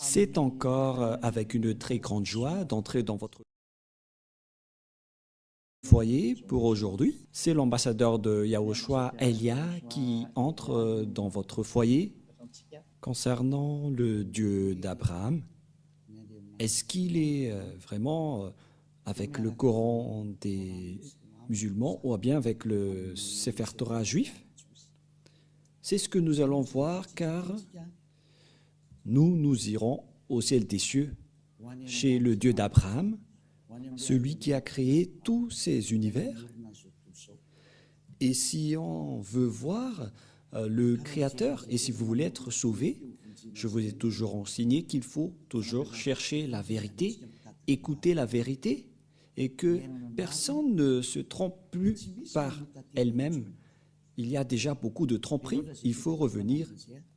C'est encore avec une très grande joie d'entrer dans votre foyer pour aujourd'hui. C'est l'ambassadeur de Yahushua, Elia, qui entre dans votre foyer concernant le Dieu d'Abraham. Est-ce qu'il est vraiment avec le Coran des musulmans ou bien avec le Sefer Torah juif? C'est ce que nous allons voir car nous irons au ciel des cieux, chez le Dieu d'Abraham, celui qui a créé tous ces univers. Et si on veut voir le Créateur, et si vous voulez être sauvé, je vous ai toujours enseigné qu'il faut toujours chercher la vérité, écouter la vérité, et que personne ne se trompe plus par elle-même. Il y a déjà beaucoup de tromperies, il faut revenir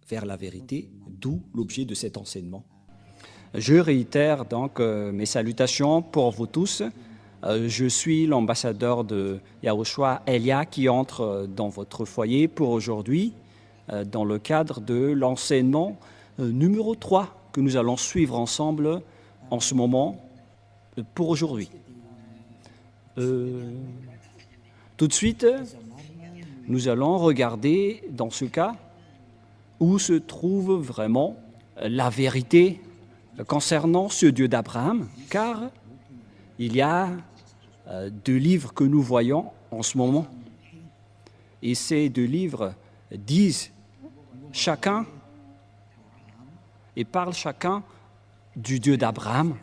vers la vérité, d'où l'objet de cet enseignement. Je réitère donc mes salutations pour vous tous. Je suis l'ambassadeur de Yahushua, Elia, qui entre dans votre foyer pour aujourd'hui, dans le cadre de l'enseignement numéro 3 que nous allons suivre ensemble en ce moment pour aujourd'hui. Tout de suite, nous allons regarder dans ce cas où se trouve vraiment la vérité concernant ce Dieu d'Abraham, car il y a deux livres que nous voyons en ce moment. Et ces deux livres disent chacun et parlent chacun du Dieu d'Abraham,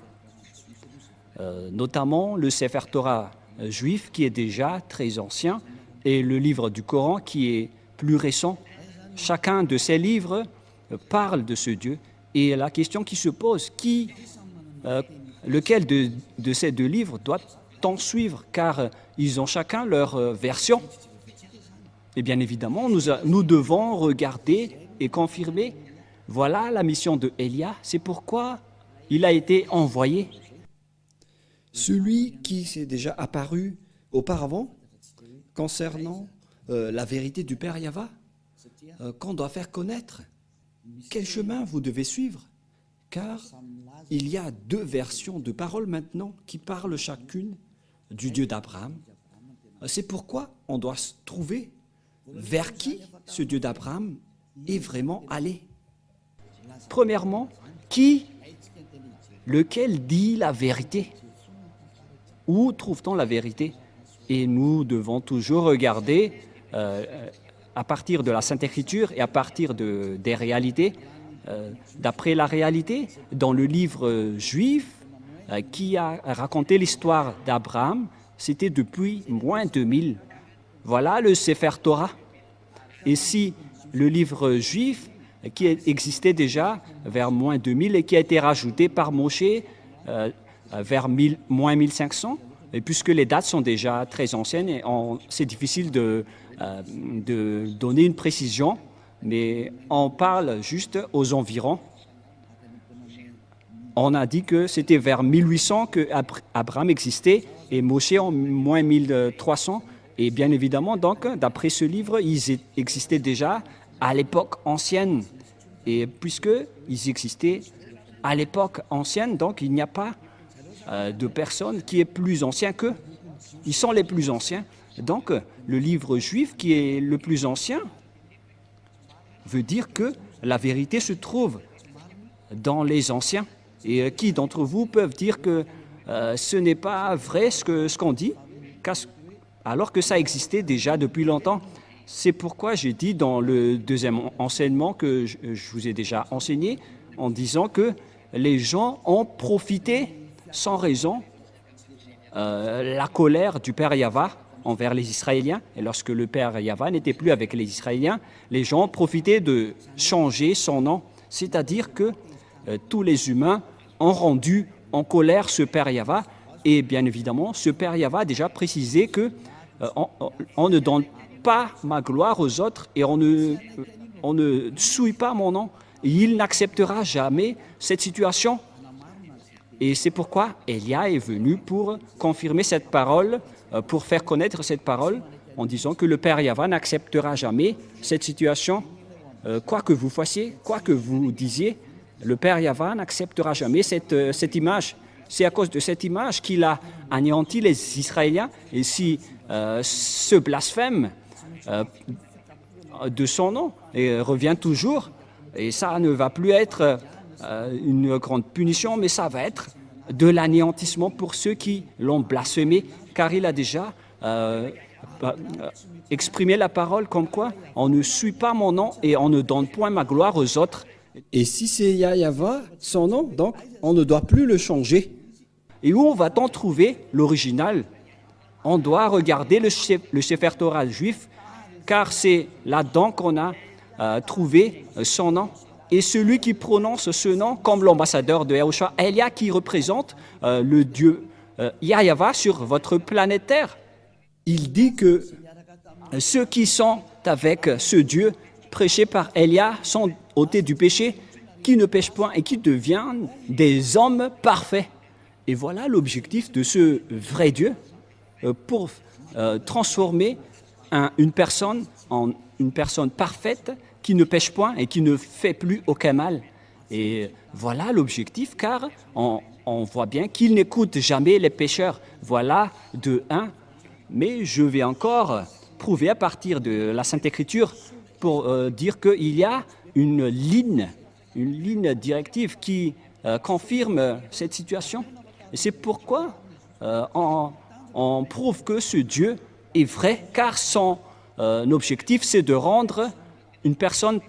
notamment le Sefer Torah juif qui est déjà très ancien et le livre du Coran qui est plus récent. Chacun de ces livres parle de ce Dieu. Et la question qui se pose, lequel de ces deux livres doit-on suivre? Car ils ont chacun leur version. Et bien évidemment, nous devons regarder et confirmer. Voilà la mission de Elia, c'est pourquoi il a été envoyé. Celui qui s'est déjà apparu auparavant concernant la vérité du Père Yahva, qu'on doit faire connaître. Quel chemin vous devez suivre? Car il y a deux versions de paroles maintenant qui parlent chacune du Dieu d'Abraham. C'est pourquoi on doit se trouver vers qui ce Dieu d'Abraham est vraiment allé. Premièrement, lequel dit la vérité? Où trouve-t-on la vérité? Et nous devons toujours regarder à partir de la Sainte Écriture et à partir des réalités. D'après la réalité, dans le livre juif qui a raconté l'histoire d'Abraham, c'était depuis moins 2000. Voilà le Sefer Torah. Et si le livre juif qui existait déjà vers moins 2000 et qui a été rajouté par Moshe vers moins 1500, et puisque les dates sont déjà très anciennes, et c'est difficile de donner une précision, mais on parle juste aux environs. On a dit que c'était vers 1800 que Abraham existait et Moshe en moins 1300. Et bien évidemment, donc, d'après ce livre, ils existaient déjà à l'époque ancienne. Et puisqu'ils existaient à l'époque ancienne, donc il n'y a pas de personne qui est plus ancien qu'eux. Ils sont les plus anciens. Donc, le livre juif qui est le plus ancien veut dire que la vérité se trouve dans les anciens. Et qui d'entre vous peuvent dire que ce n'est pas vrai ce qu'on dit, alors que ça existait déjà depuis longtemps? C'est pourquoi j'ai dit dans le deuxième enseignement que je vous ai déjà enseigné, en disant que les gens ont profité sans raison la colère du Père Yahva envers les Israéliens. Et lorsque le Père Yahva n'était plus avec les Israéliens, les gens ont profité de changer son nom. C'est-à-dire que tous les humains ont rendu en colère ce Père Yahva. Et bien évidemment, ce Père Yahva a déjà précisé que on ne donne pas ma gloire aux autres et on ne souille pas mon nom. Et il n'acceptera jamais cette situation. Et c'est pourquoi Elia est venu pour confirmer cette parole, pour faire connaître cette parole, en disant que le Père Yahva n'acceptera jamais cette situation, quoi que vous fassiez, quoi que vous disiez, le Père Yahva n'acceptera jamais cette image. C'est à cause de cette image qu'il a anéanti les Israéliens. Et si ce blasphème de son nom revient toujours, et ça ne va plus être une grande punition, mais ça va être de l'anéantissement pour ceux qui l'ont blasphémé, car il a déjà exprimé la parole comme quoi on ne suit pas mon nom et on ne donne point ma gloire aux autres. Et si c'est Yahva, son nom, donc on ne doit plus le changer. Et où va-t-on trouver l'original? On doit regarder le Sefer Torah juif, car c'est là-dedans qu'on a trouvé son nom. Et celui qui prononce ce nom comme l'ambassadeur de Yahushua, Elia, qui représente le Dieu Yahva sur votre planète Terre. Il dit que ceux qui sont avec ce Dieu prêché par Elia sont ôtés du péché, qui ne pêchent point et qui deviennent des hommes parfaits. Et voilà l'objectif de ce vrai Dieu pour transformer une personne en une personne parfaite qui ne pêche point et qui ne fait plus aucun mal. Et voilà l'objectif, car on voit bien qu'il n'écoute jamais les pécheurs. Voilà de 1. Mais je vais encore prouver à partir de la Sainte Écriture pour dire qu'il y a une ligne directive qui confirme cette situation. Et c'est pourquoi on prouve que ce Dieu est vrai, car son objectif, c'est de rendre une personne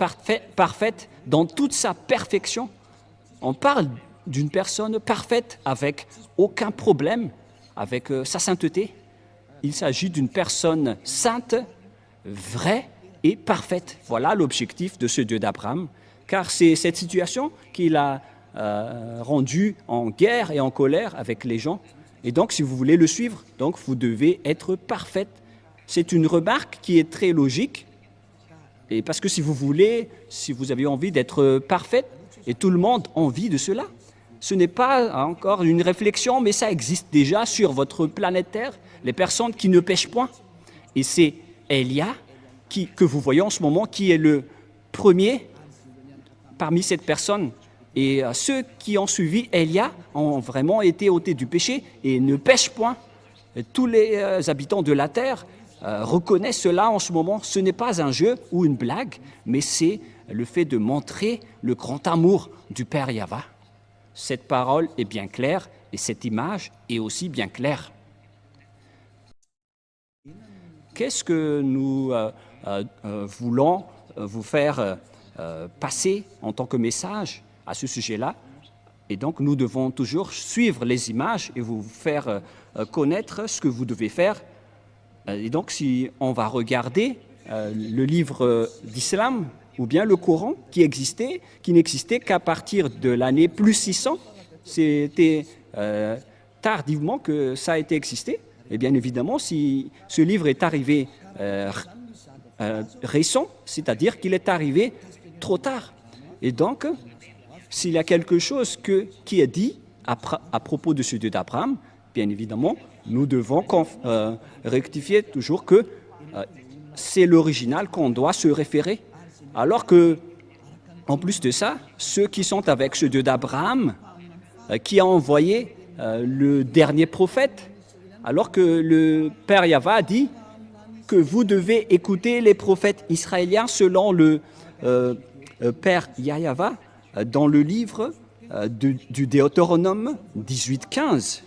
parfaite dans toute sa perfection. On parle d'une personne parfaite avec aucun problème, avec sa sainteté. Il s'agit d'une personne sainte, vraie et parfaite. Voilà l'objectif de ce Dieu d'Abraham, car c'est cette situation qu'il a rendue en guerre et en colère avec les gens. Et donc, si vous voulez le suivre, donc vous devez être parfaite. C'est une remarque qui est très logique. Et parce que si vous avez envie d'être parfaite, et tout le monde a envie de cela, ce n'est pas encore une réflexion, mais ça existe déjà sur votre planète Terre, les personnes qui ne pêchent point. Et c'est Elia que vous voyez en ce moment qui est le premier parmi cette personne. Et ceux qui ont suivi Elia ont vraiment été ôtés du péché et ne pêchent point. Et tous les habitants de la terre reconnaissent cela en ce moment. Ce n'est pas un jeu ou une blague, mais c'est le fait de montrer le grand amour du Père Yahva. Cette parole est bien claire et cette image est aussi bien claire. Qu'est-ce que nous voulons vous faire passer en tant que message à ce sujet-là? Et donc, nous devons toujours suivre les images et vous faire connaître ce que vous devez faire. Et donc, si on va regarder le livre d'Islam ou bien le Coran qui n'existait qu'à partir de l'année plus 600, c'était tardivement que ça a été existé. Et bien évidemment, si ce livre est arrivé récent, c'est-à-dire qu'il est arrivé trop tard. Et donc, s'il y a quelque chose qui est dit à propos de ce Dieu d'Abraham, bien évidemment, nous devons rectifier toujours que c'est l'original qu'on doit se référer. Alors que, en plus de ça, ceux qui sont avec ce Dieu d'Abraham, qui a envoyé le dernier prophète, alors que le Père Yahva a dit que vous devez écouter les prophètes israéliens selon le Père Yahva dans le livre du Deutéronome 18:15.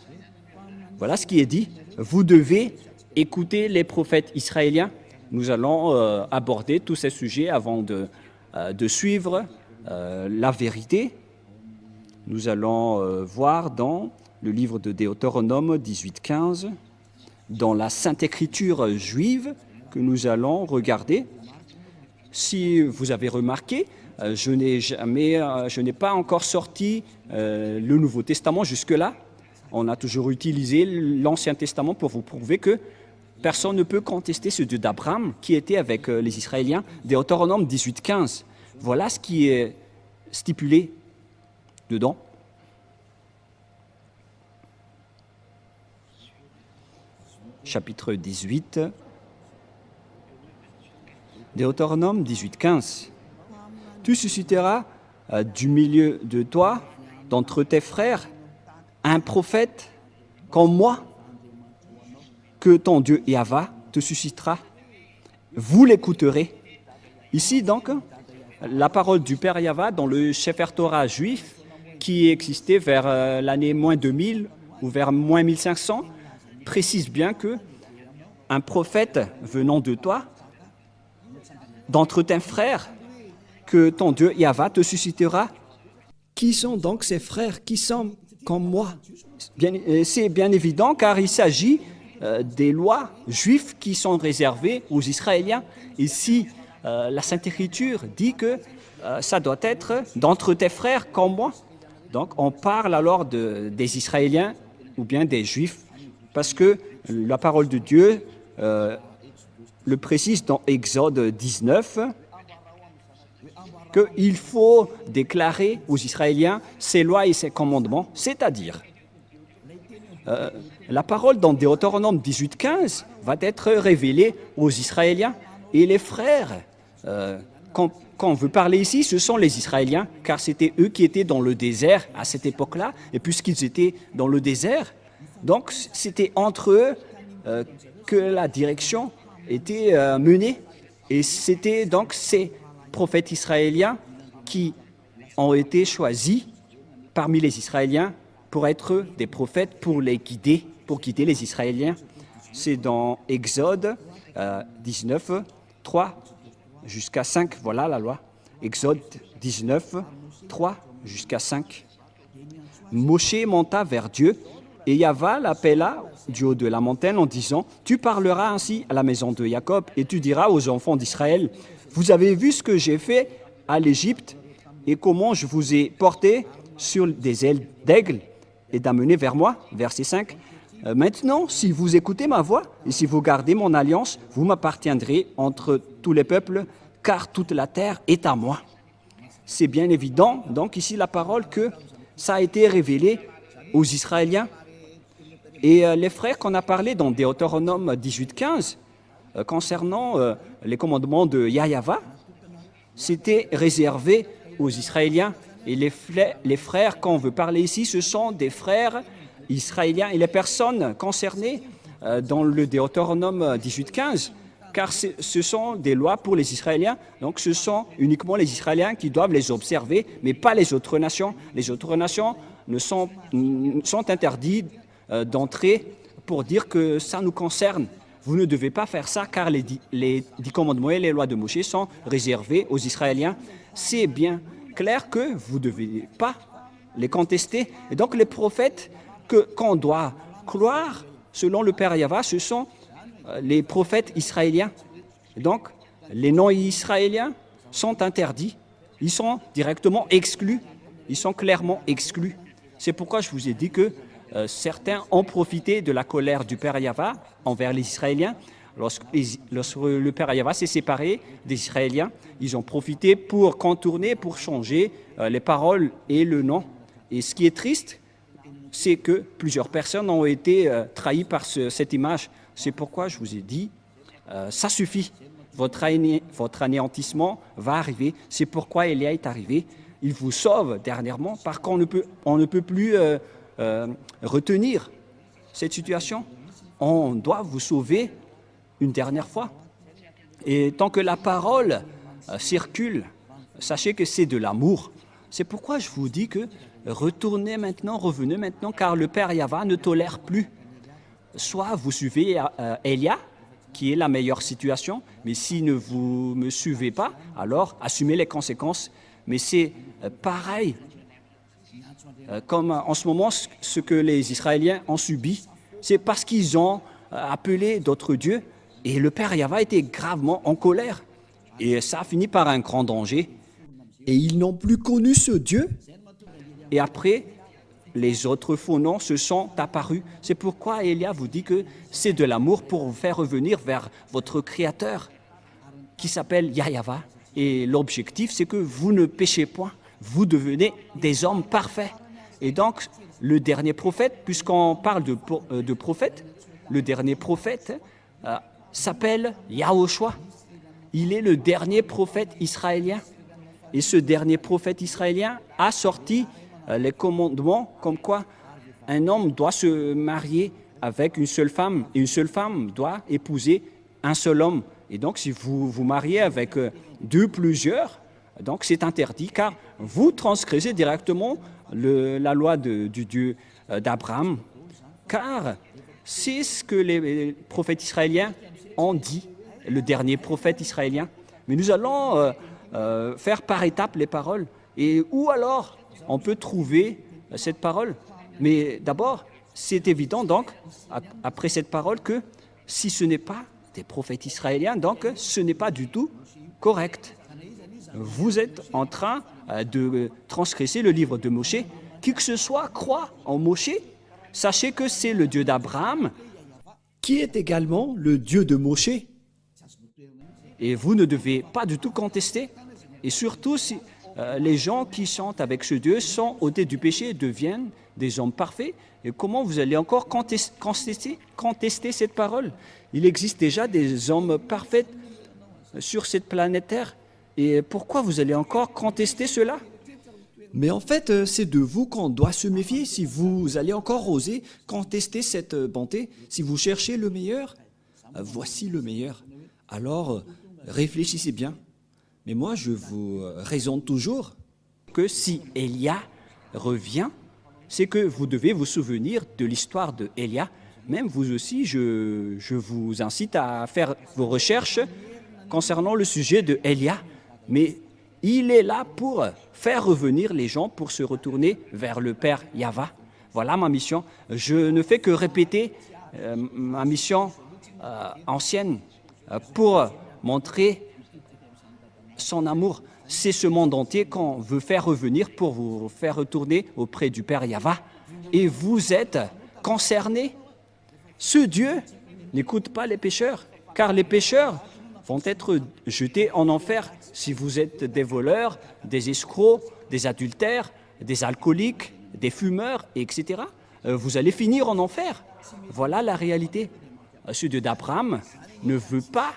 Voilà ce qui est dit. Vous devez écouter les prophètes israéliens. Nous allons aborder tous ces sujets avant de suivre la vérité. Nous allons voir dans le livre de Deutéronome 18:15, dans la Sainte Écriture juive que nous allons regarder. Si vous avez remarqué, je n'ai pas encore sorti le Nouveau Testament jusque-là. On a toujours utilisé l'Ancien Testament pour vous prouver que personne ne peut contester ce Dieu d'Abraham qui était avec les Israéliens. Deutéronome 18:15. Voilà ce qui est stipulé dedans. Chapitre 18, Deutéronome 18:15. Tu susciteras du milieu de toi, d'entre tes frères, un prophète comme moi, que ton Dieu Yahva te suscitera. Vous l'écouterez. Ici donc, la parole du Père Yahva dans le Sefer Torah juif qui existait vers l'année moins 2000 ou vers moins 1500 précise bien que un prophète venant de toi, d'entre tes frères, que ton Dieu Yahva te suscitera. Qui sont donc ces frères qui sont comme moi? C'est bien évident car il s'agit des lois juives qui sont réservées aux Israéliens. Ici, la Sainte Écriture dit que ça doit être d'entre tes frères comme moi. Donc on parle alors des Israéliens ou bien des Juifs parce que la parole de Dieu le précise dans Exode 19 qu'il faut déclarer aux Israéliens ses lois et ses commandements, c'est-à-dire la parole dans Deutéronome 18:15 va être révélée aux Israéliens et les frères. Quand on veut parler ici, ce sont les Israéliens, car c'était eux qui étaient dans le désert à cette époque-là, et puisqu'ils étaient dans le désert, donc c'était entre eux que la direction était menée, et c'était donc ces prophètes israéliens qui ont été choisis parmi les Israéliens pour être des prophètes, pour les guider, pour guider les Israéliens. C'est dans Exode 19, 3 jusqu'à 5, voilà la loi. Exode 19, 3 jusqu'à 5. Moshe monta vers Dieu et Yahva l'appela du haut de la montagne en disant « Tu parleras ainsi à la maison de Jacob et tu diras aux enfants d'Israël, vous avez vu ce que j'ai fait à l'Égypte et comment je vous ai porté sur des ailes d'aigle et d'amener vers moi. » Verset 5. Maintenant, si vous écoutez ma voix et si vous gardez mon alliance, vous m'appartiendrez entre tous les peuples, car toute la terre est à moi. C'est bien évident, donc ici la parole que ça a été révélé aux Israéliens. Et les frères qu'on a parlé dans Deutéronome 18:15, concernant les commandements de Yahva, c'était réservé aux Israéliens. Et les frères qu'on veut parler ici, ce sont des frères israéliens et les personnes concernées dans le Deutéronome 18:15, car ce sont des lois pour les Israéliens, donc ce sont uniquement les Israéliens qui doivent les observer, mais pas les autres nations. Les autres nations sont interdits d'entrer pour dire que ça nous concerne. Vous ne devez pas faire ça, car les 10 commandements et les lois de Moïse sont réservés aux Israéliens. C'est bien clair que vous ne devez pas les contester. Et donc les prophètes qu'on doit croire, selon le Père Yahva, ce sont les prophètes israéliens. Et donc, les non-israéliens sont interdits. Ils sont directement exclus. Ils sont clairement exclus. C'est pourquoi je vous ai dit que certains ont profité de la colère du Père Yahva envers les Israéliens. Lorsque le Père Yahva s'est séparé des Israéliens, ils ont profité pour contourner, pour changer les paroles et le nom. Et ce qui est triste, c'est que plusieurs personnes ont été trahies par cette image. C'est pourquoi je vous ai dit, ça suffit. Votre anéantissement va arriver. C'est pourquoi Élia est arrivé. Il vous sauve dernièrement parce qu'on ne peut plus retenir cette situation. On doit vous sauver une dernière fois. Et tant que la parole circule, sachez que c'est de l'amour. C'est pourquoi je vous dis que revenez maintenant, car le Père Yahva ne tolère plus. Soit vous suivez Élia, qui est la meilleure situation, mais si ne vous me suivez pas, alors assumez les conséquences. Mais c'est pareil, comme en ce moment, ce que les Israéliens ont subi, c'est parce qu'ils ont appelé d'autres dieux, et le Père Yahva était gravement en colère. Et ça a fini par un grand danger. Et ils n'ont plus connu ce Dieu. Et après, les autres faux noms se sont apparus. C'est pourquoi Élia vous dit que c'est de l'amour pour vous faire revenir vers votre Créateur, qui s'appelle Yahva. Et l'objectif, c'est que vous ne péchez point. Vous devenez des hommes parfaits. Et donc, le dernier prophète, puisqu'on parle de prophète, le dernier prophète s'appelle Yahushua. Il est le dernier prophète israélien. Et ce dernier prophète israélien a sorti les commandements comme quoi un homme doit se marier avec une seule femme et une seule femme doit épouser un seul homme. Et donc, si vous vous mariez avec plusieurs, donc c'est interdit car vous transgressez directement la loi du Dieu d'Abraham. Car c'est ce que les prophètes israéliens ont dit, le dernier prophète israélien. Mais nous allons faire par étapes les paroles. Et où alors on peut trouver cette parole? Mais d'abord, c'est évident donc, après cette parole, que si ce n'est pas des prophètes israéliens, donc ce n'est pas du tout correct. Vous êtes en train de transgresser le livre de Moshe. Qui que ce soit croit en Moshe, sachez que c'est le Dieu d'Abraham, qui est également le Dieu de Moshe. et vous ne devez pas du tout contester. Et surtout, si les gens qui chantent avec ce Dieu sont ôtés du péché et deviennent des hommes parfaits, et comment vous allez encore contester cette parole? Il existe déjà des hommes parfaits sur cette planète Terre. Et pourquoi vous allez encore contester cela? Mais en fait, c'est de vous qu'on doit se méfier si vous allez encore oser contester cette bonté, si vous cherchez le meilleur. Voici le meilleur. Alors, réfléchissez bien. Mais moi, je vous raisonne toujours. Que si Élia revient, c'est que vous devez vous souvenir de l'histoire de Élia. Même vous aussi, je vous incite à faire vos recherches concernant le sujet de Élia. Mais il est là pour faire revenir les gens, pour se retourner vers le Père Yahva. Voilà ma mission. Je ne fais que répéter ma mission ancienne pour montrer son amour. C'est ce monde entier qu'on veut faire revenir pour vous faire retourner auprès du Père Yahva. Et vous êtes concernés. Ce Dieu n'écoute pas les pécheurs, car les pécheurs vont être jetés en enfer. Si vous êtes des voleurs, des escrocs, des adultères, des alcooliques, des fumeurs, etc., vous allez finir en enfer. Voilà la réalité. Ce Dieu d'Abraham ne veut pas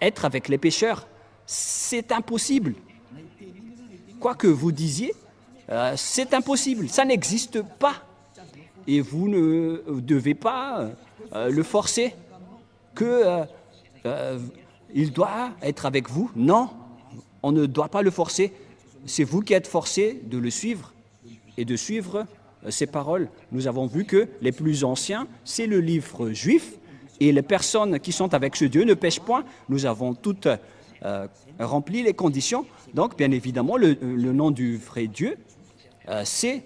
être avec les pécheurs. C'est impossible. Quoi que vous disiez, c'est impossible. Ça n'existe pas. Et vous ne devez pas le forcer que il doit être avec vous. Non, on ne doit pas le forcer. C'est vous qui êtes forcé de le suivre et de suivre ses paroles. Nous avons vu que les plus anciens, c'est le livre juif, et les personnes qui sont avec ce Dieu ne pêchent point. Nous avons toutes rempli les conditions. Donc, bien évidemment, le nom du vrai Dieu, c'est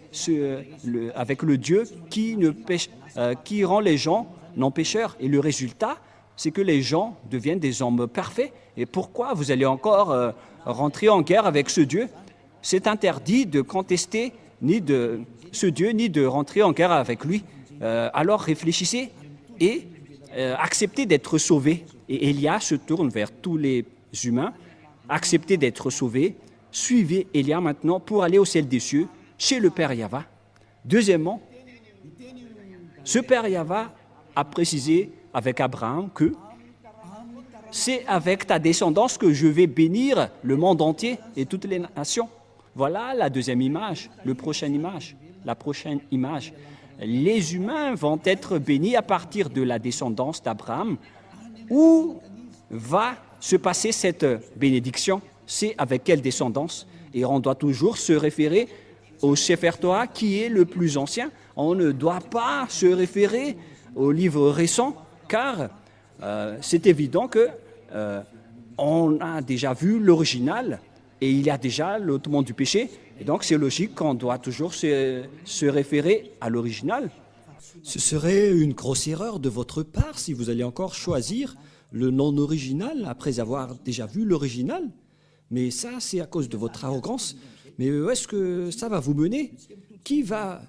avec le Dieu qui rend les gens non pécheurs. Et le résultat, c'est que les gens deviennent des hommes parfaits. Et pourquoi vous allez encore rentrer en guerre avec ce Dieu? C'est interdit de contester ni de ce Dieu, ni de rentrer en guerre avec lui. Alors réfléchissez et acceptez d'être sauvés. Et Élia se tourne vers tous les humains. Acceptez d'être sauvés. Suivez Élia maintenant pour aller au ciel des cieux, chez le Père Yahva. Deuxièmement, ce Père Yahva a précisé avec Abraham que c'est avec ta descendance que je vais bénir le monde entier et toutes les nations. Voilà la deuxième image, la prochaine image. Les humains vont être bénis à partir de la descendance d'Abraham. Où va se passer cette bénédiction? C'est avec quelle descendance? Et on doit toujours se référer au Sefer Torah qui est le plus ancien. On ne doit pas se référer au livre récent, car c'est évident que on a déjà vu l'original et il y a déjà l'ôtement du péché. Et donc c'est logique qu'on doit toujours se référer à l'original. Ce serait une grosse erreur de votre part si vous allez encore choisir le non original après avoir déjà vu l'original. Mais ça, c'est à cause de votre arrogance. Mais où est-ce que ça va vous mener? Qui va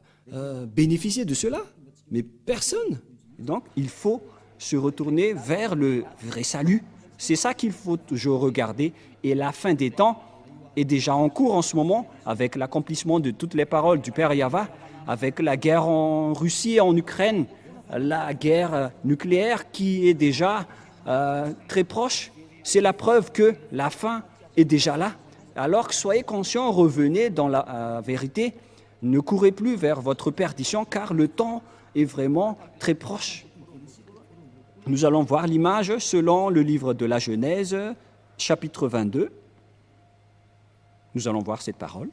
bénéficier de cela? Mais personne. Donc il faut se retourner vers le vrai salut. C'est ça qu'il faut toujours regarder. Et la fin des temps est déjà en cours en ce moment avec l'accomplissement de toutes les paroles du Père Yahva, avec la guerre en Russie et en Ukraine, la guerre nucléaire qui est déjà très proche. C'est la preuve que la fin est déjà là. Alors soyez conscients, revenez dans la vérité, ne courez plus vers votre perdition, car le temps est vraiment très proche. Nous allons voir l'image selon le livre de la Genèse, chapitre 22. Nous allons voir cette parole.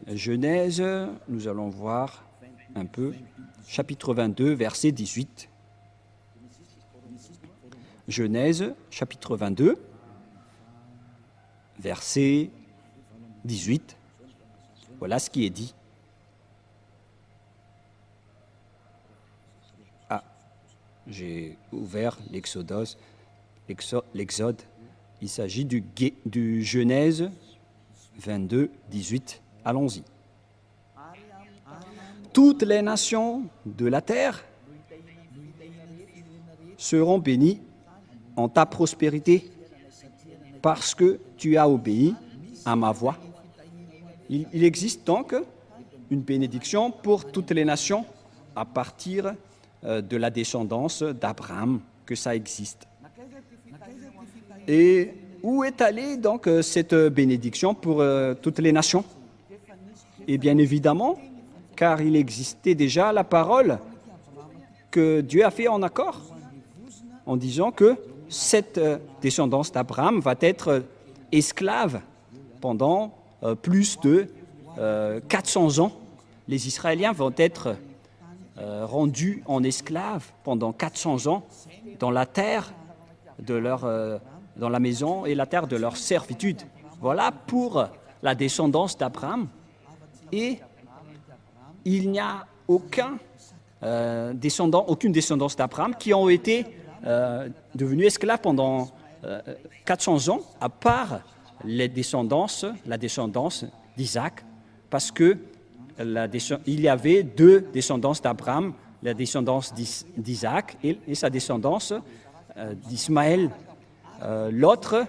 Genèse, nous allons voir un peu, chapitre 22, verset 18. Genèse, chapitre 22, verset 18. Voilà ce qui est dit. Ah, j'ai ouvert l'Exode. Il s'agit du Genèse 22, 18. Allons-y. Toutes les nations de la terre seront bénies en ta prospérité parce que tu as obéi à ma voix. Il existe donc une bénédiction pour toutes les nations à partir de la descendance d'Abraham, que ça existe. Et où est allée donc cette bénédiction pour toutes les nations? Et bien évidemment, car il existait déjà la parole que Dieu a fait en accord, en disant que cette descendance d'Abraham va être esclave pendant plus de 400 ans. Les Israéliens vont être rendus en esclaves pendant 400 ans dans la terre de dans la maison et la terre de leur servitude. Voilà pour la descendance d'Abraham. Et il n'y a aucune descendance d'Abraham qui ont été devenus esclaves pendant 400 ans, à part la descendance d'Isaac, parce que il y avait deux descendances d'Abraham, la descendance d'Isaac et sa descendance d'Ismaël. L'autre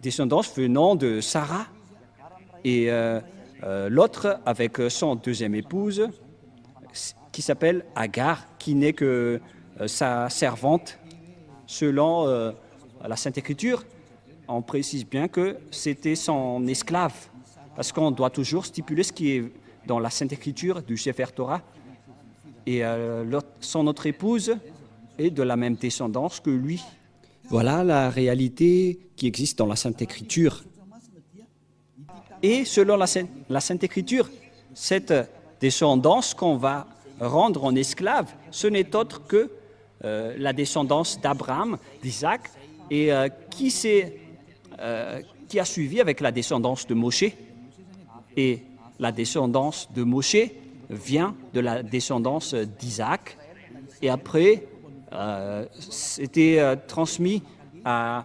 descendance venant de Sarah et l'autre avec son deuxième épouse qui s'appelle Agar, qui n'est que sa servante. Selon la Sainte Écriture, on précise bien que c'était son esclave, parce qu'on doit toujours stipuler ce qui est dans la Sainte Écriture du Sefer Torah. Et son autre épouse est de la même descendance que lui. Voilà la réalité qui existe dans la Sainte Écriture. Et selon la Sainte Écriture, cette descendance qu'on va rendre en esclave, ce n'est autre que la descendance d'Abraham, d'Isaac, et qui a suivi avec la descendance de Moshe. Et la descendance de Moshe vient de la descendance d'Isaac. Et après, c'était transmis à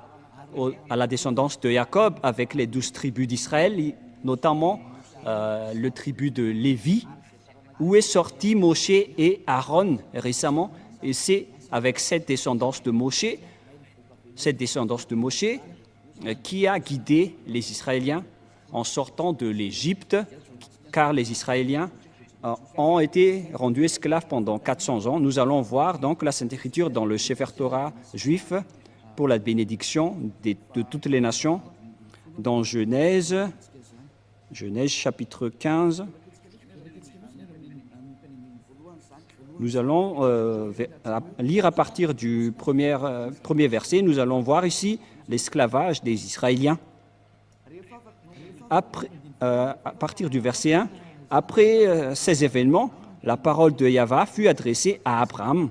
la descendance de Jacob avec les 12 tribus d'Israël, notamment le tribu de Lévi, où est sorti Moshe et Aaron récemment. Et c'est avec cette descendance de Moshe qui a guidé les Israéliens en sortant de l'Égypte, car les Israéliens ont été rendus esclaves pendant 400 ans. Nous allons voir donc la Sainte Écriture dans le Sefer Torah juif pour la bénédiction de toutes les nations, dans Genèse chapitre 15. Nous allons lire à partir du premier verset. Nous allons voir ici l'esclavage des Israéliens. À partir du verset 1, après ces événements, la parole de Yahva fut adressée à Abraham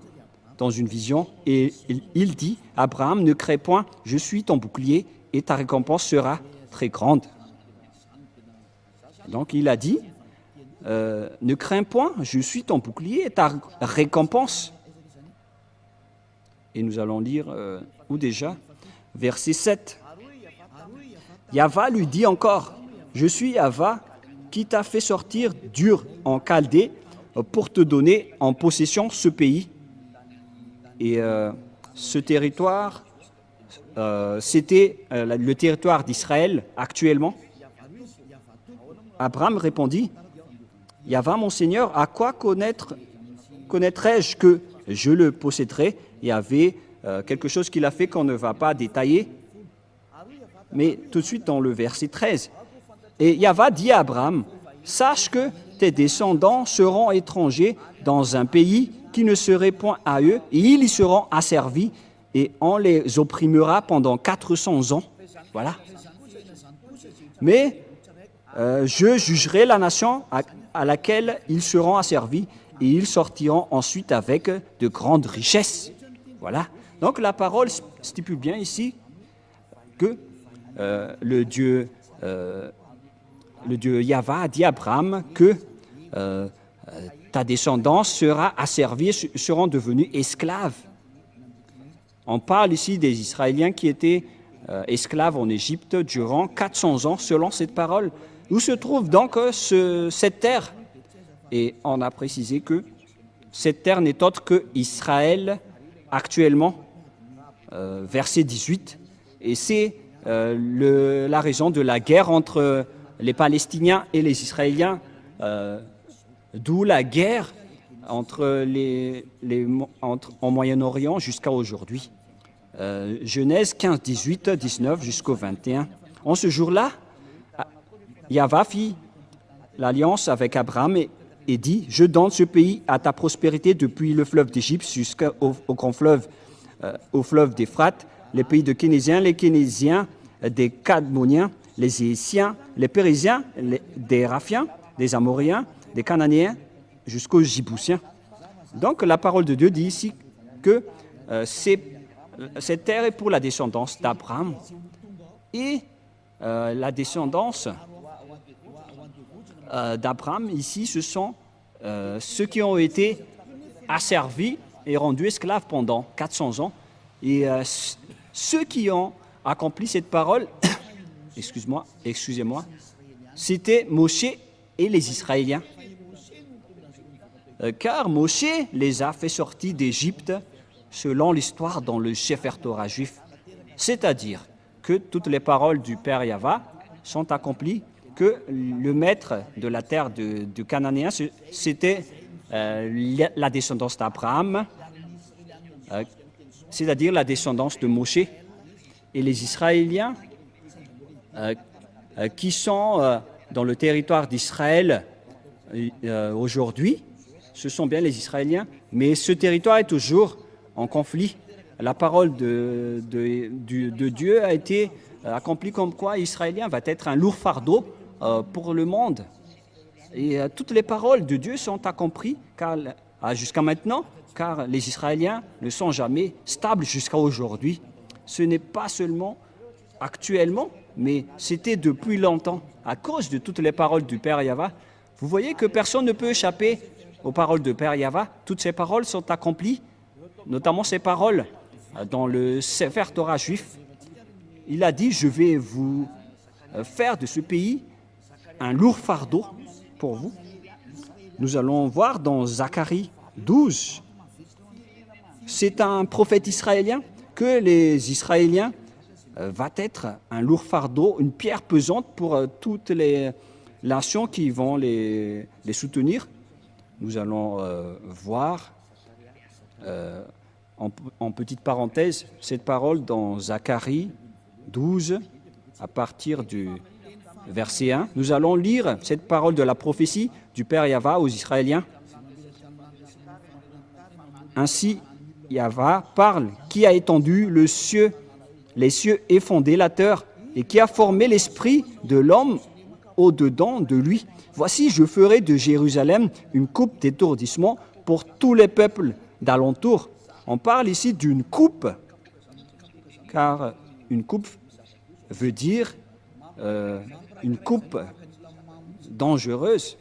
dans une vision, et il dit, « Abraham, ne crains point, je suis ton bouclier, et ta récompense sera très grande. » Donc il a dit, ne crains point, je suis ton bouclier et ta récompense. Et nous allons lire, où déjà? Verset 7. Yahva lui dit encore, je suis Yahva qui t'a fait sortir d'Ur en Chaldée pour te donner en possession ce pays. Et ce territoire, c'était le territoire d'Israël actuellement. Abraham répondit, Yahva, mon Seigneur, à quoi connaîtrais-je que je le posséderai? Yahvé quelque chose qu'il a fait qu'on ne va pas détailler. Mais tout de suite dans le verset 13. Et Yahva dit à Abraham, « Sache que tes descendants seront étrangers dans un pays qui ne serait point à eux, et ils y seront asservis, et on les opprimera pendant 400 ans. » Voilà. Mais je jugerai la nation à laquelle ils seront asservis, et ils sortiront ensuite avec de grandes richesses. Voilà. Donc la parole stipule bien ici que le Dieu Yahva a dit à Abraham que ta descendance sera asservie, seront devenus esclaves. On parle ici des Israéliens qui étaient esclaves en Égypte durant 400 ans, selon cette parole. Où se trouve donc cette terre? Et on a précisé que cette terre n'est autre que Israël actuellement, verset 18. Et c'est la raison de la guerre entre les Palestiniens et les Israéliens, d'où la guerre en Moyen-Orient jusqu'à aujourd'hui. Genèse 15, 18, 19 jusqu'au 21. En ce jour-là, Yahva fit l'alliance avec Abraham et dit, « Je donne ce pays à ta prospérité depuis le fleuve d'Égypte jusqu'au grand fleuve, au fleuve d'Éphrate, les pays de Kénésiens, les Kénésiens, des Cadmoniens, les Hésiens, les Périsiens, des Raphiens, des Amoréens, des Cananéens, jusqu'aux Jibousiens. » Donc la parole de Dieu dit ici que cette terre est pour la descendance d'Abraham. Et la descendance d'Abraham, ici, ce sont ceux qui ont été asservis et rendus esclaves pendant 400 ans. Et ceux qui ont accompli cette parole, excusez-moi, c'était Moshe et les Israéliens. Car Moshe les a fait sortir d'Égypte selon l'histoire dans le Sefer Torah juif. C'est-à-dire que toutes les paroles du Père Yahva sont accomplies, que le maître de la terre du Cananéen, c'était la descendance d'Abraham, c'est-à-dire la descendance de Moshe. Et les Israéliens qui sont dans le territoire d'Israël aujourd'hui, ce sont bien les Israéliens, mais ce territoire est toujours en conflit. La parole de Dieu a été accomplie comme quoi Israélien va être un lourd fardeau pour le monde. Et toutes les paroles de Dieu sont accomplies jusqu'à maintenant, car les Israéliens ne sont jamais stables jusqu'à aujourd'hui. Ce n'est pas seulement actuellement, mais c'était depuis longtemps, à cause de toutes les paroles du Père Yahva. Vous voyez que personne ne peut échapper aux paroles du Père Yahva. Toutes ces paroles sont accomplies, notamment ces paroles dans le Sefer Torah juif. Il a dit, je vais vous faire de ce pays un lourd fardeau pour vous. Nous allons voir dans Zacharie 12, c'est un prophète israélien que les Israéliens va être un lourd fardeau, une pierre pesante pour toutes les nations qui vont les soutenir. Nous allons voir, en petite parenthèse, cette parole dans Zacharie 12, à partir du verset 1. Nous allons lire cette parole de la prophétie du Père Yahva aux Israéliens. Ainsi, Yahva parle, qui a étendu les cieux et fondé la terre, et qui a formé l'esprit de l'homme au-dedans de lui. Voici, je ferai de Jérusalem une coupe d'étourdissement pour tous les peuples d'alentour. On parle ici d'une coupe, car une coupe veut dire une coupe dangereuse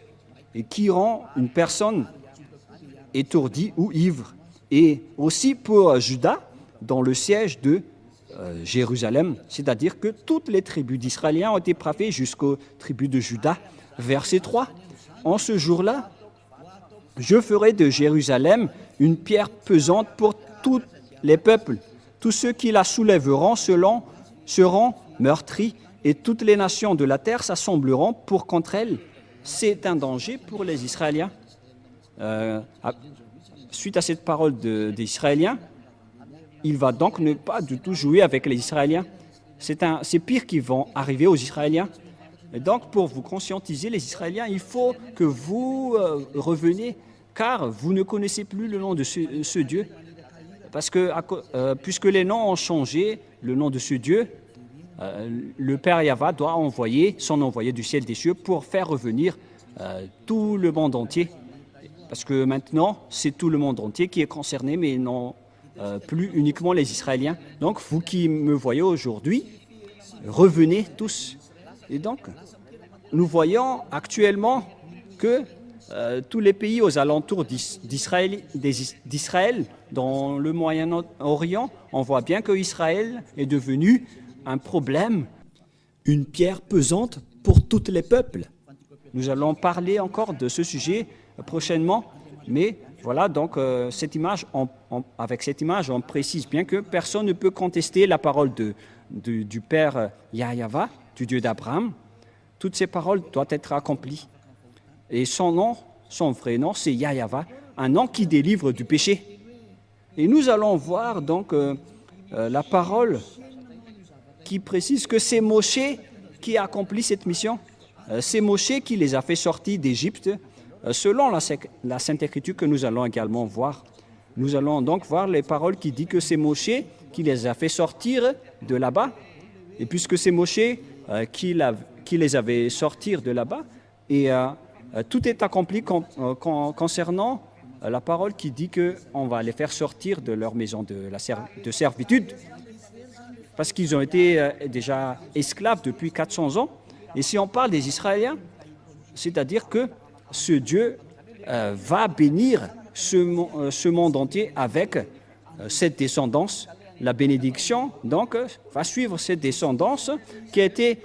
et qui rend une personne étourdie ou ivre. Et aussi pour Juda, dans le siège de Jérusalem, c'est-à-dire que toutes les tribus d'Israéliens ont été frappées jusqu'aux tribus de Juda. Verset 3, en ce jour-là, je ferai de Jérusalem une pierre pesante pour tous les peuples. Tous ceux qui la soulèveront seront meurtris, et toutes les nations de la terre s'assembleront pour contre elle. C'est un danger pour les Israéliens. Suite à cette parole des Israéliens, il va donc ne pas du tout jouer avec les Israéliens. C'est pire qui vont arriver aux Israéliens. Et donc, pour vous conscientiser, les Israéliens, il faut que vous reveniez, car vous ne connaissez plus le nom de ce Dieu. Parce que, puisque les noms ont changé, le nom de ce Dieu, le Père Yahva doit envoyer son envoyé du ciel des cieux pour faire revenir tout le monde entier. Parce que maintenant, c'est tout le monde entier qui est concerné, mais non plus uniquement les Israéliens. Donc, vous qui me voyez aujourd'hui, revenez tous. Et donc, nous voyons actuellement que tous les pays aux alentours d'Israël, dans le Moyen-Orient, on voit bien que Israël est devenu un problème. Une pierre pesante pour tous les peuples. Nous allons parler encore de ce sujet prochainement, mais voilà, donc avec cette image, on précise bien que personne ne peut contester la parole du Père Yahva, du Dieu d'Abraham. Toutes ces paroles doivent être accomplies. Et son vrai nom, c'est Yahva, un nom qui délivre du péché. Et nous allons voir donc la parole qui précise que c'est Moshe qui a accompli cette mission. C'est Moshe qui les a fait sortir d'Égypte, selon la Sainte Écriture que nous allons également voir. Nous allons donc voir les paroles qui disent que c'est Moshe qui les a fait sortir de là-bas. Et puisque c'est Moshe qui les avait sortis de là-bas, et tout est accompli concernant la parole qui dit qu'on va les faire sortir de leur maison de servitude, parce qu'ils ont été déjà esclaves depuis 400 ans. Et si on parle des Israéliens, c'est-à-dire que ce Dieu va bénir ce monde entier avec cette descendance. La bénédiction, donc, va suivre cette descendance qui a été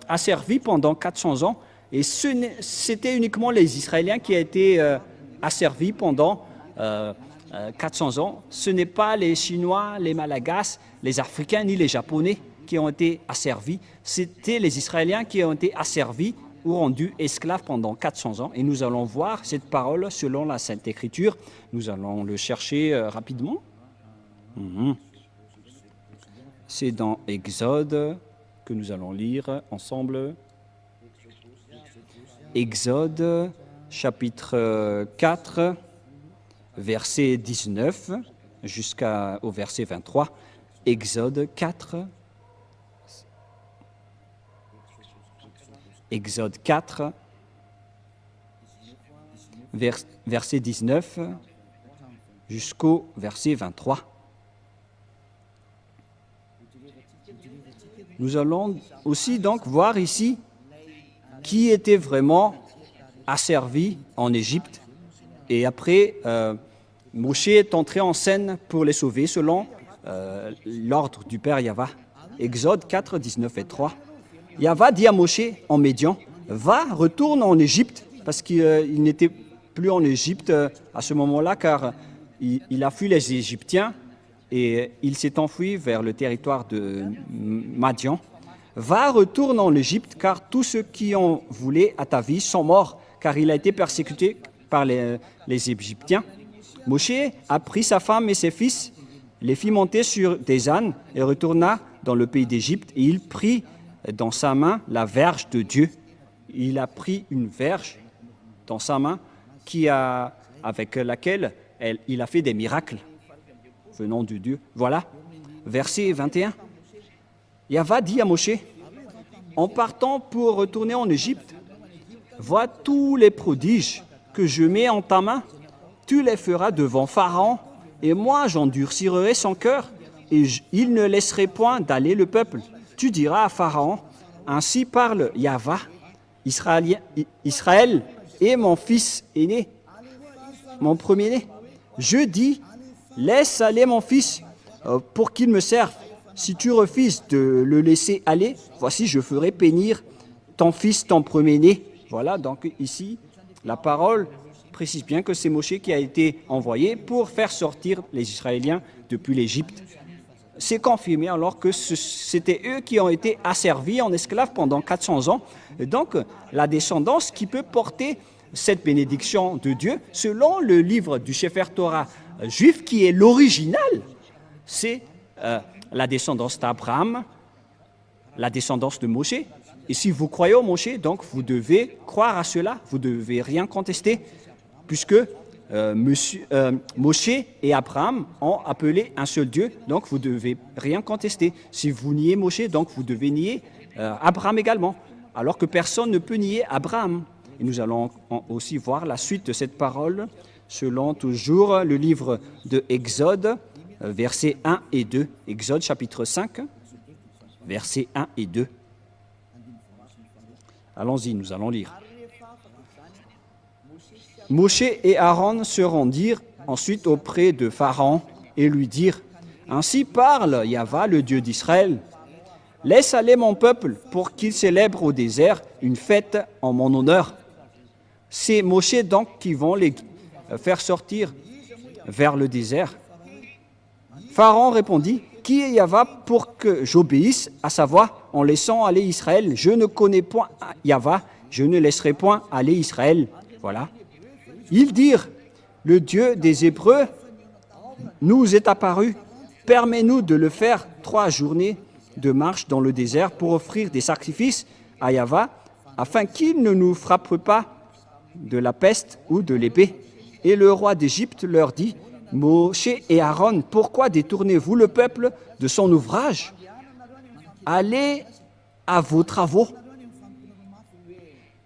asservie pendant 400 ans. Et c'était uniquement les Israéliens qui ont été asservis pendant 400 ans. Ce n'est pas les Chinois, les Malagasy, les Africains ni les Japonais qui ont été asservis. C'était les Israéliens qui ont été asservis ou rendus esclaves pendant 400 ans. Et nous allons voir cette parole selon la Sainte Écriture. Nous allons le chercher rapidement. C'est dans Exode que nous allons lire ensemble. Exode, chapitre 4, verset 19 jusqu'au verset 23. Exode 4. Exode 4, verset 19 jusqu'au verset 23. Nous allons aussi donc voir ici qui était vraiment asservi en Égypte. Et après, Moshe est entré en scène pour les sauver selon l'ordre du Père Yahva. Exode 4, 19 et 3. Yahva dit à Moshe en Médian, va, retourne en Égypte, parce qu'il n'était plus en Égypte à ce moment-là, car il a fui les Égyptiens et il s'est enfui vers le territoire de Madian. Va, retourne en Égypte, car tous ceux qui ont voulu à ta vie sont morts, car il a été persécuté par les Égyptiens. Moshe a pris sa femme et ses fils, les fit monter sur des ânes et retourna dans le pays d'Égypte, et il prit dans sa main la verge de Dieu. Il a pris une verge dans sa main avec laquelle il a fait des miracles venant de Dieu. Voilà, verset 21. Yahva dit à Moshe, en partant pour retourner en Égypte, vois tous les prodiges que je mets en ta main, tu les feras devant Pharaon, et moi j'endurcirai son cœur, et il ne laisserait point d'aller le peuple. Tu diras à Pharaon, ainsi parle Yahva, Israël est mon fils aîné, mon premier-né. Je dis, laisse aller mon fils pour qu'il me serve. Si tu refuses de le laisser aller, voici, je ferai périr ton fils, ton premier-né. Voilà, donc ici, la parole précise bien que c'est Moshe qui a été envoyé pour faire sortir les Israéliens depuis l'Égypte. C'est confirmé alors que c'était eux qui ont été asservis en esclaves pendant 400 ans. Et donc, la descendance qui peut porter cette bénédiction de Dieu, selon le livre du Sefer Torah juif, qui est l'original, c'est la descendance d'Abraham, la descendance de Moshe. Et si vous croyez au Moshe, donc vous devez croire à cela, vous ne devez rien contester, puisque Moshe et Abraham ont appelé un seul Dieu, donc vous ne devez rien contester. Si vous niez Moshe, donc vous devez nier Abraham également, alors que personne ne peut nier Abraham. Et nous allons aussi voir la suite de cette parole selon toujours le livre de Exode, versets 1 et 2. Exode chapitre 5, versets 1 et 2. Allons-y, nous allons lire. Moshe et Aaron se rendirent ensuite auprès de Pharaon et lui dirent « Ainsi parle Yahva, le Dieu d'Israël. Laisse aller mon peuple pour qu'il célèbre au désert une fête en mon honneur. » C'est Moshe donc qui vont les faire sortir vers le désert. Pharaon répondit « Qui est Yahva pour que j'obéisse à sa voix en laissant aller Israël? Je ne connais point Yahva, je ne laisserai point aller Israël. » Voilà. Ils dirent « Le Dieu des Hébreux nous est apparu. Permets-nous de le faire 3 journées de marche dans le désert pour offrir des sacrifices à Yahva, afin qu'il ne nous frappe pas de la peste ou de l'épée. » Et le roi d'Égypte leur dit « Moshe et Aaron, pourquoi détournez-vous le peuple de son ouvrage? Allez à vos travaux. »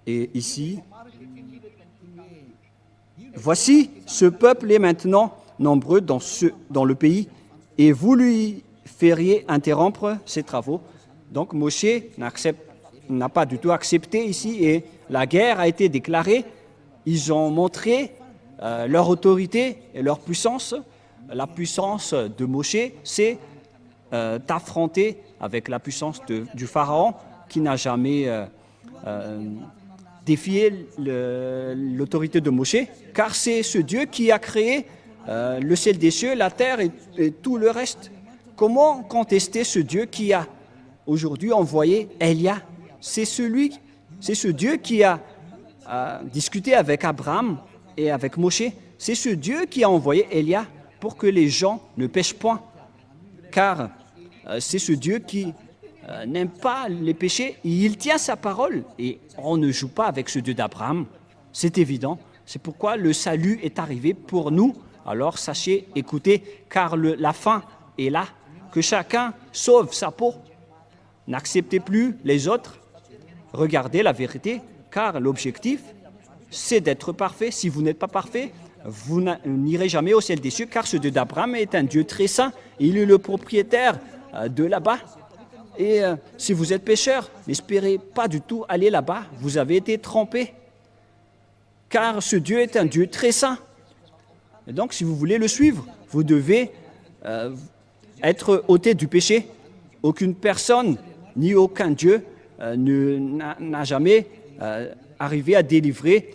Et ici, voici, ce peuple est maintenant nombreux dans le pays, et vous lui feriez interrompre ses travaux. Donc Moshe n'a pas du tout accepté ici, et la guerre a été déclarée. Ils ont montré leur autorité et leur puissance. La puissance de Moshe, c'est d'affronter avec la puissance du Pharaon, qui n'a jamais défié l'autorité de Moshe, car c'est ce Dieu qui a créé le ciel des cieux, la terre et tout le reste. Comment contester ce Dieu qui a aujourd'hui envoyé Élia? C'est ce Dieu qui a discuté avec Abraham et avec Moshe. C'est ce Dieu qui a envoyé Élia pour que les gens ne pêchent point, car c'est ce Dieu qui n'aime pas les péchés, et il tient sa parole, et on ne joue pas avec ce Dieu d'Abraham, c'est évident. C'est pourquoi le salut est arrivé pour nous. Alors sachez, écoutez, car la fin est là, que chacun sauve sa peau. N'acceptez plus les autres, regardez la vérité, car l'objectif, c'est d'être parfait. Si vous n'êtes pas parfait, vous n'irez jamais au ciel des cieux, car ce Dieu d'Abraham est un Dieu très saint. Il est le propriétaire de là-bas. Et si vous êtes pécheur, n'espérez pas du tout aller là-bas. Vous avez été trompé, car ce Dieu est un Dieu très saint. Et donc, si vous voulez le suivre, vous devez être ôté du péché. Aucune personne, ni aucun Dieu n'a jamais arrivé à délivrer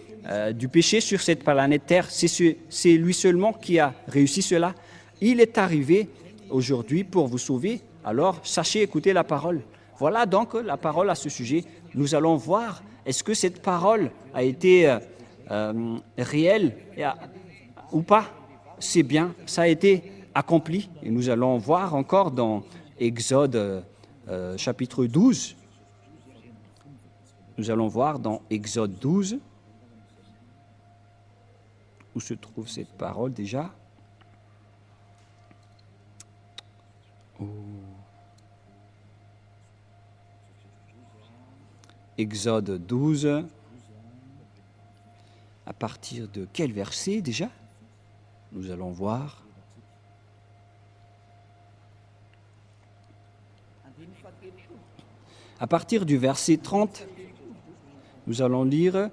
du péché sur cette planète Terre. C'est lui seulement qui a réussi cela. Il est arrivé aujourd'hui pour vous sauver. Alors, sachez écouter la parole. Voilà donc la parole à ce sujet. Nous allons voir, est-ce que cette parole a été réelle ou pas? C'est bien, ça a été accompli. Et nous allons voir encore dans Exode chapitre 12. Nous allons voir dans Exode 12, où se trouve cette parole déjà. Exode 12, à partir de quel verset déjà? Nous allons voir. À partir du verset 30, nous allons lire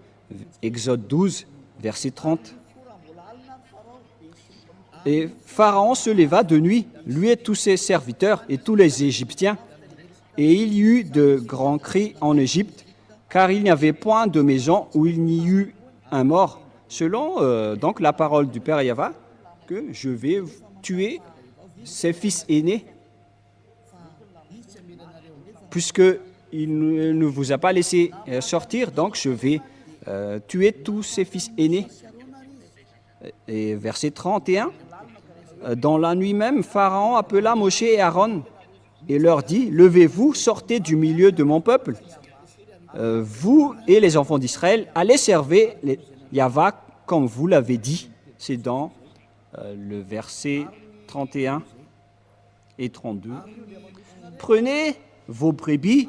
Exode 12, verset 30. Et Pharaon se leva de nuit, lui et tous ses serviteurs et tous les Égyptiens, et il y eut de grands cris en Égypte, car il n'y avait point de maison où il n'y eut un mort, selon donc la parole du Père Yahva, que je vais tuer ses fils aînés, puisqu'il ne vous a pas laissé sortir, donc je vais tuer tous ses fils aînés. Et verset 31, Dans la nuit même, Pharaon appela Moshe et Aaron et leur dit, « Levez-vous, sortez du milieu de mon peuple. Vous et les enfants d'Israël, allez servir Yahvé comme vous l'avez dit. » C'est dans le verset 31 et 32. « Prenez vos brebis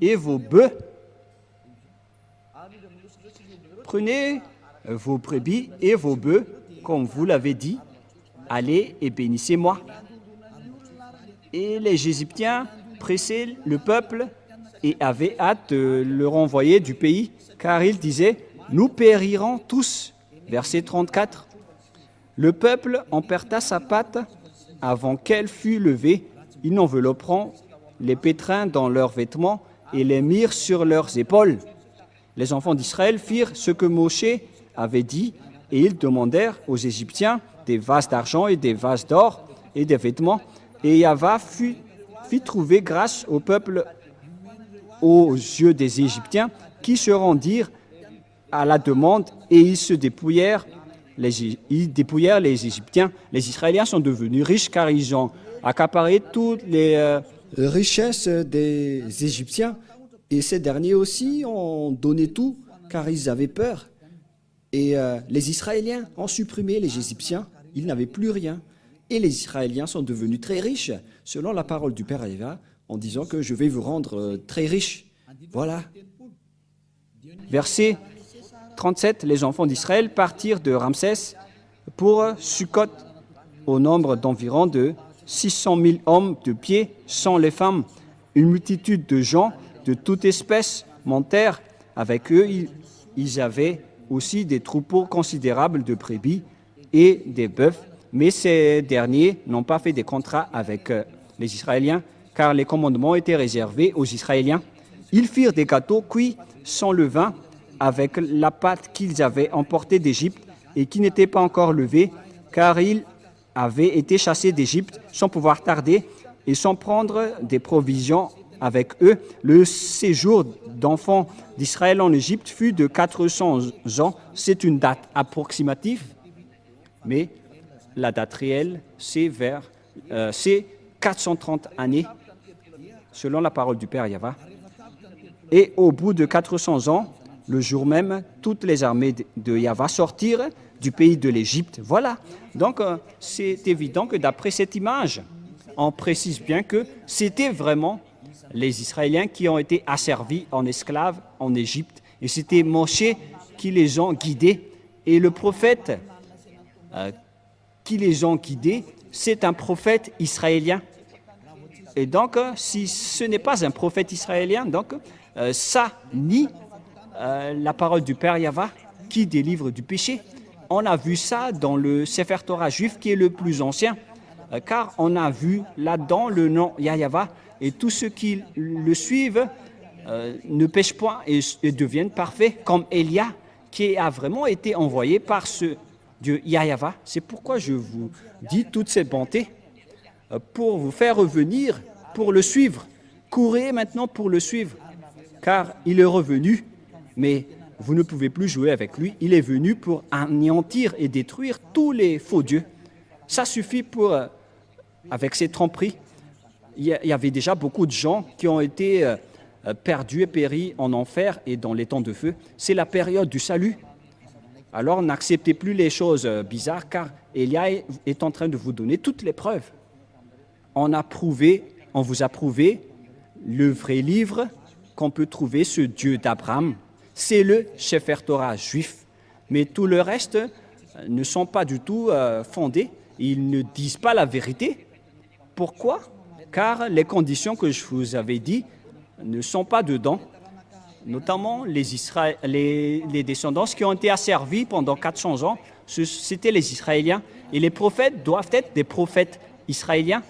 et vos bœufs. Prenez vos brebis et vos bœufs, comme vous l'avez dit. Allez et bénissez-moi. » Et les Égyptiens pressaient le peuple et avaient hâte de le renvoyer du pays, car ils disaient, « Nous périrons tous. » Verset 34. Le peuple emporta sa pâte avant qu'elle fût levée. Ils envelopperont les pétrins dans leurs vêtements et les mirent sur leurs épaules. Les enfants d'Israël firent ce que Moshe avait dit, et ils demandèrent aux Égyptiens des vases d'argent et des vases d'or et des vêtements. Et Yahvé fit trouver grâce au peuple aux yeux des Égyptiens, qui se rendirent à la demande, et ils se dépouillèrent. Ils dépouillèrent les Égyptiens. Les Israéliens sont devenus riches car ils ont accaparé toutes les richesses des Égyptiens. Et ces derniers aussi ont donné tout car ils avaient peur. Et les Israéliens ont supprimé les Égyptiens. Ils n'avaient plus rien. Et les Israéliens sont devenus très riches, selon la parole du Père Yahvé, en disant que je vais vous rendre très riches. Voilà. Verset 37, les enfants d'Israël partirent de Ramsès pour Sukkot, au nombre d'environ de 600 000 hommes de pied, sans les femmes. Une multitude de gens de toute espèce montèrent avec eux. Ils avaient aussi des troupeaux considérables de brebis et des bœufs, mais ces derniers n'ont pas fait des contrats avec les Israéliens, car les commandements étaient réservés aux Israéliens. Ils firent des gâteaux cuits sans levain, avec la pâte qu'ils avaient emportée d'Égypte et qui n'était pas encore levée, car ils avaient été chassés d'Égypte sans pouvoir tarder et sans prendre des provisions avec eux. Le séjour d'enfants d'Israël en Égypte fut de 400 ans. C'est une date approximative, mais la date réelle, c'est 430 années, selon la parole du Père Yahvé. Et au bout de 400 ans, le jour même, toutes les armées de Yahvé sortirent du pays de l'Égypte. Voilà. Donc, c'est évident que d'après cette image, on précise bien que c'était vraiment les Israéliens qui ont été asservis en esclaves en Égypte. Et c'était Moshe qui les ont guidés. Et le prophète qui les ont guidés, c'est un prophète israélien. Et donc, si ce n'est pas un prophète israélien, donc ça nie la parole du Père Yahvé qui délivre du péché. On a vu ça dans le Sefer Torah juif qui est le plus ancien, car on a vu là-dedans le nom Yahvé et tous ceux qui le suivent ne pêchent point et deviennent parfaits, comme Élia qui a vraiment été envoyé par ce Dieu Yahvé. C'est pourquoi je vous dis toutes ces bontés pour vous faire revenir, pour le suivre. Courez maintenant pour le suivre, car il est revenu, mais vous ne pouvez plus jouer avec lui. Il est venu pour anéantir et détruire tous les faux dieux. Ça suffit pour, avec ces tromperies. Il y avait déjà beaucoup de gens qui ont été perdus et péris en enfer et dans les temps de feu. C'est la période du salut. Alors n'acceptez plus les choses bizarres, car Élia est en train de vous donner toutes les preuves. On vous a prouvé le vrai livre qu'on peut trouver, ce Dieu d'Abraham. C'est le Sefer Torah juif. Mais tout le reste ne sont pas du tout fondés. Ils ne disent pas la vérité. Pourquoi? Car les conditions que je vous avais dit ne sont pas dedans. Notamment les descendants qui ont été asservis pendant 400 ans, c'était les Israéliens. Et les prophètes doivent être des prophètes israéliens.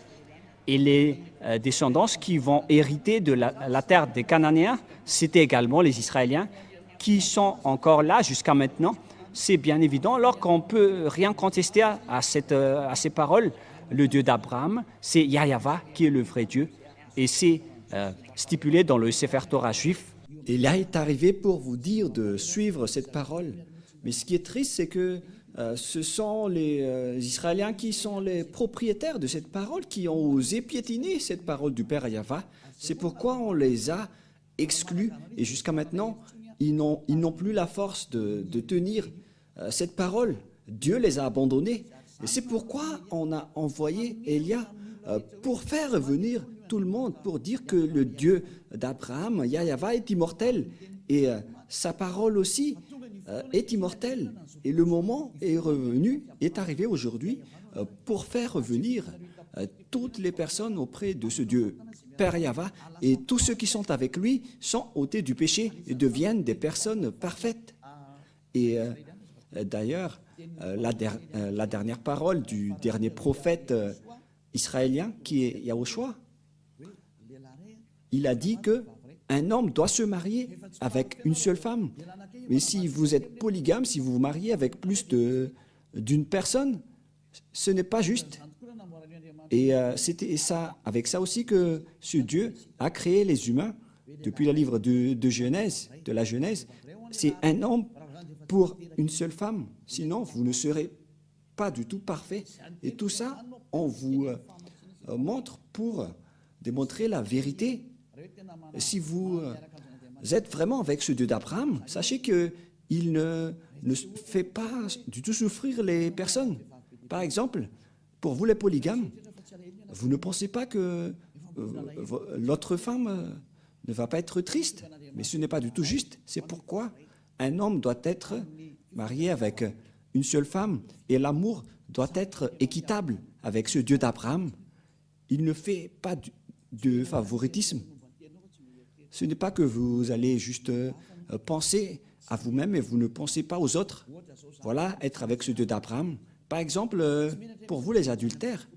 Et les descendants qui vont hériter de la terre des Cananéens, c'était également les Israéliens qui sont encore là jusqu'à maintenant. C'est bien évident, alors qu'on ne peut rien contester à ces paroles. Le Dieu d'Abraham, c'est Yahvé qui est le vrai Dieu. Et c'est stipulé dans le Sefer Torah juif. Et là est arrivé pour vous dire de suivre cette parole. Mais ce qui est triste, c'est que ce sont les Israéliens qui sont les propriétaires de cette parole, qui ont osé piétiner cette parole du Père Yahva. C'est pourquoi on les a exclus. Et jusqu'à maintenant, ils n'ont plus la force de tenir cette parole. Dieu les a abandonnés. Et c'est pourquoi on a envoyé Élia pour faire revenir tout le monde, pour dire que le Dieu d'Abraham, Yahva, est immortel. Et sa parole aussi est immortelle. Et le moment est revenu, est arrivé aujourd'hui pour faire revenir toutes les personnes auprès de ce Dieu, Père Yahva, et tous ceux qui sont avec lui sont ôtés du péché et deviennent des personnes parfaites. Et d'ailleurs, la dernière parole du dernier prophète israélien, qui est Yahushua, il a dit que un homme doit se marier avec une seule femme. Mais si vous êtes polygame, si vous vous mariez avec plus d'une personne, ce n'est pas juste. Et c'était avec ça aussi que ce Dieu a créé les humains depuis le livre de Genèse, de la Genèse. C'est un homme pour une seule femme. Sinon, vous ne serez pas du tout parfait. Et tout ça, on vous montre pour démontrer la vérité. Si vous êtes vraiment avec ce Dieu d'Abraham, sachez qu'il ne fait pas du tout souffrir les personnes. Par exemple, pour vous les polygames, vous ne pensez pas que l'autre femme ne va pas être triste, mais ce n'est pas du tout juste. C'est pourquoi un homme doit être marié avec une seule femme et l'amour doit être équitable avec ce Dieu d'Abraham. Il ne fait pas de favoritisme. Ce n'est pas que vous allez juste penser à vous-même et vous ne pensez pas aux autres. Voilà, être avec ce Dieu d'Abraham. Par exemple, pour vous les adultères,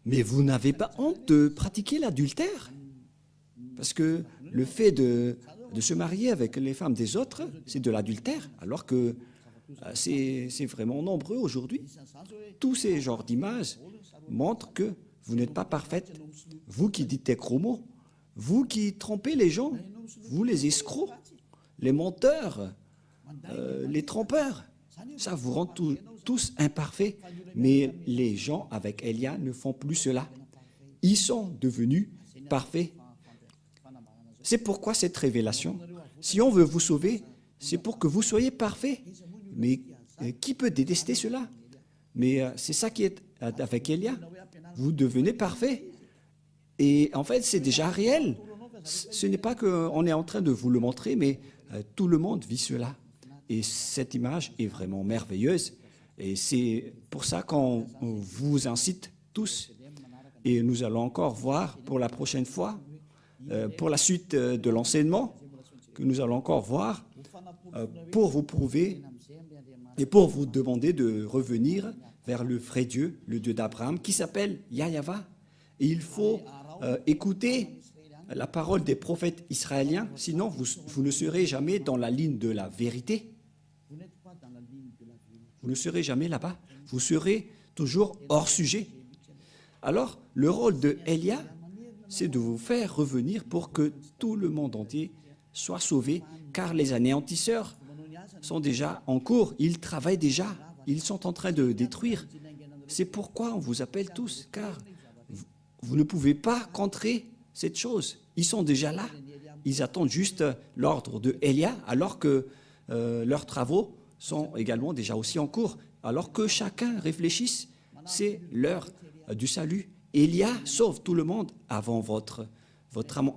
mais vous n'avez pas honte de pratiquer l'adultère? Parce que le fait de se marier avec les femmes des autres, c'est de l'adultère, alors que c'est vraiment nombreux aujourd'hui. Tous ces genres d'images montrent que vous n'êtes pas parfaite. Vous qui dites des gros mots, vous qui trompez les gens, vous les escrocs, les menteurs, les trompeurs, ça vous rend tous imparfaits. Mais les gens avec Élia ne font plus cela. Ils sont devenus parfaits. C'est pourquoi cette révélation, si on veut vous sauver, c'est pour que vous soyez parfaits. Mais qui peut détester cela? Mais c'est ça qui est avec Élia. Vous devenez parfait. Et en fait, c'est déjà réel. Ce n'est pas qu'on est en train de vous le montrer, mais tout le monde vit cela. Et cette image est vraiment merveilleuse. Et c'est pour ça qu'on vous incite tous. Et nous allons encore voir pour la prochaine fois, pour la suite de l'enseignement, que nous allons encore voir, pour vous prouver et pour vous demander de revenir vers le vrai Dieu, le Dieu d'Abraham, qui s'appelle Yahva. Et il faut écouter la parole des prophètes israéliens, sinon vous ne serez jamais dans la ligne de la vérité. Vous ne serez jamais là-bas. Vous serez toujours hors sujet. Alors, le rôle de Élia, c'est de vous faire revenir pour que tout le monde entier soit sauvé, car les anéantisseurs sont déjà en cours. Ils travaillent déjà. Ils sont en train de détruire. C'est pourquoi on vous appelle tous, car vous ne pouvez pas contrer cette chose. Ils sont déjà là. Ils attendent juste l'ordre de Élia, alors que leurs travaux sont également déjà aussi en cours. Alors que chacun réfléchisse, c'est l'heure du salut. Élia sauve tout le monde avant votre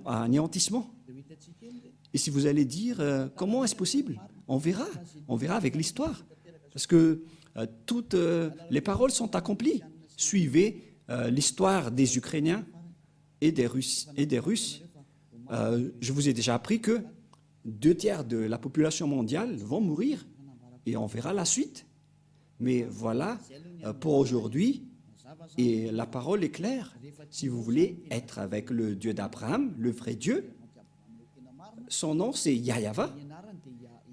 anéantissement. Et si vous allez dire, comment est-ce possible? On verra avec l'histoire. Parce que toutes les paroles sont accomplies. Suivez l'histoire des Ukrainiens et des Russes. Je vous ai déjà appris que 2/3 de la population mondiale vont mourir. Et on verra la suite. Mais voilà, pour aujourd'hui, et la parole est claire. Si vous voulez être avec le Dieu d'Abraham, le vrai Dieu, son nom c'est Yahva.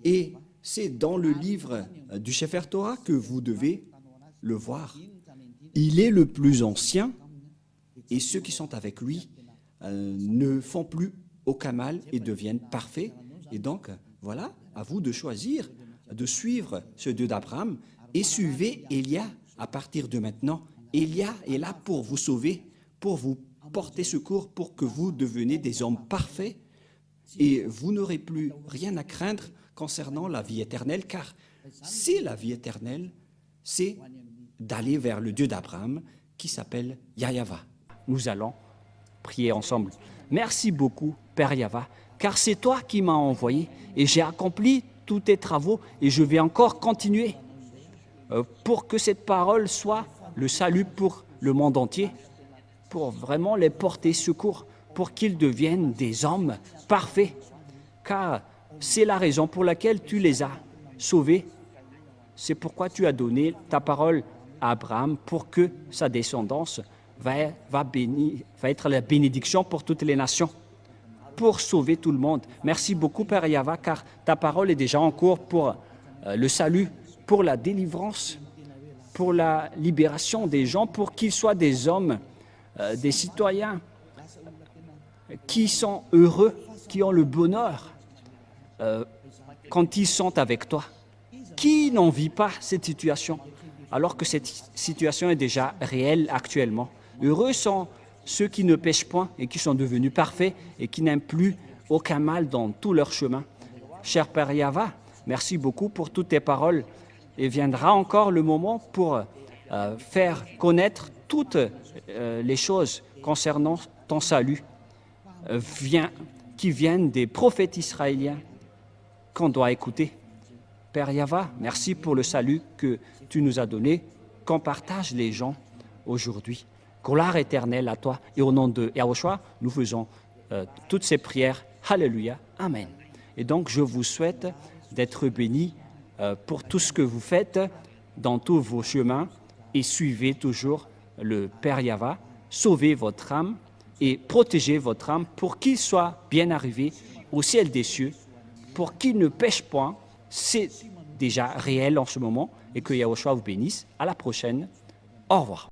Et c'est dans le livre du Sefer Torah que vous devez le voir. Il est le plus ancien et ceux qui sont avec lui ne font plus aucun mal et deviennent parfaits. Et donc, voilà, à vous de choisir, de suivre ce Dieu d'Abraham et suivez Élia à partir de maintenant. Élia est là pour vous sauver, pour vous porter secours, pour que vous deveniez des hommes parfaits et vous n'aurez plus rien à craindre concernant la vie éternelle, car c'est la vie éternelle, c'est d'aller vers le Dieu d'Abraham qui s'appelle Yahweh. Nous allons prier ensemble. Merci beaucoup, Père Yahweh, car c'est toi qui m'as envoyé et j'ai accompli tous tes travaux et je vais encore continuer pour que cette parole soit le salut pour le monde entier, pour vraiment les porter secours, pour qu'ils deviennent des hommes parfaits, car c'est la raison pour laquelle tu les as sauvés. C'est pourquoi tu as donné ta parole à Abraham pour que sa descendance va être la bénédiction pour toutes les nations, pour sauver tout le monde. Merci beaucoup, Père Yahweh, car ta parole est déjà en cours pour le salut, pour la délivrance, pour la libération des gens, pour qu'ils soient des hommes, des citoyens qui sont heureux, qui ont le bonheur quand ils sont avec toi. Qui n'en vit pas cette situation, alors que cette situation est déjà réelle actuellement? Heureux sont ceux qui ne pêchent point et qui sont devenus parfaits et qui n'aiment plus aucun mal dans tout leur chemin. Cher Père Yahweh, merci beaucoup pour toutes tes paroles. Et viendra encore le moment pour faire connaître toutes les choses concernant ton salut qui viennent des prophètes israéliens qu'on doit écouter. Père Yahweh, merci pour le salut que tu nous as donné, qu'on partage les gens aujourd'hui. Gloire éternelle à toi. Et au nom de Yahushua, nous faisons toutes ces prières. Alléluia. Amen. Et donc, je vous souhaite d'être bénis pour tout ce que vous faites dans tous vos chemins et suivez toujours le Père Yahweh. Sauvez votre âme et protégez votre âme pour qu'il soit bien arrivé au ciel des cieux, pour qu'il ne pêche point. C'est déjà réel en ce moment et que Yahushua vous bénisse. À la prochaine. Au revoir.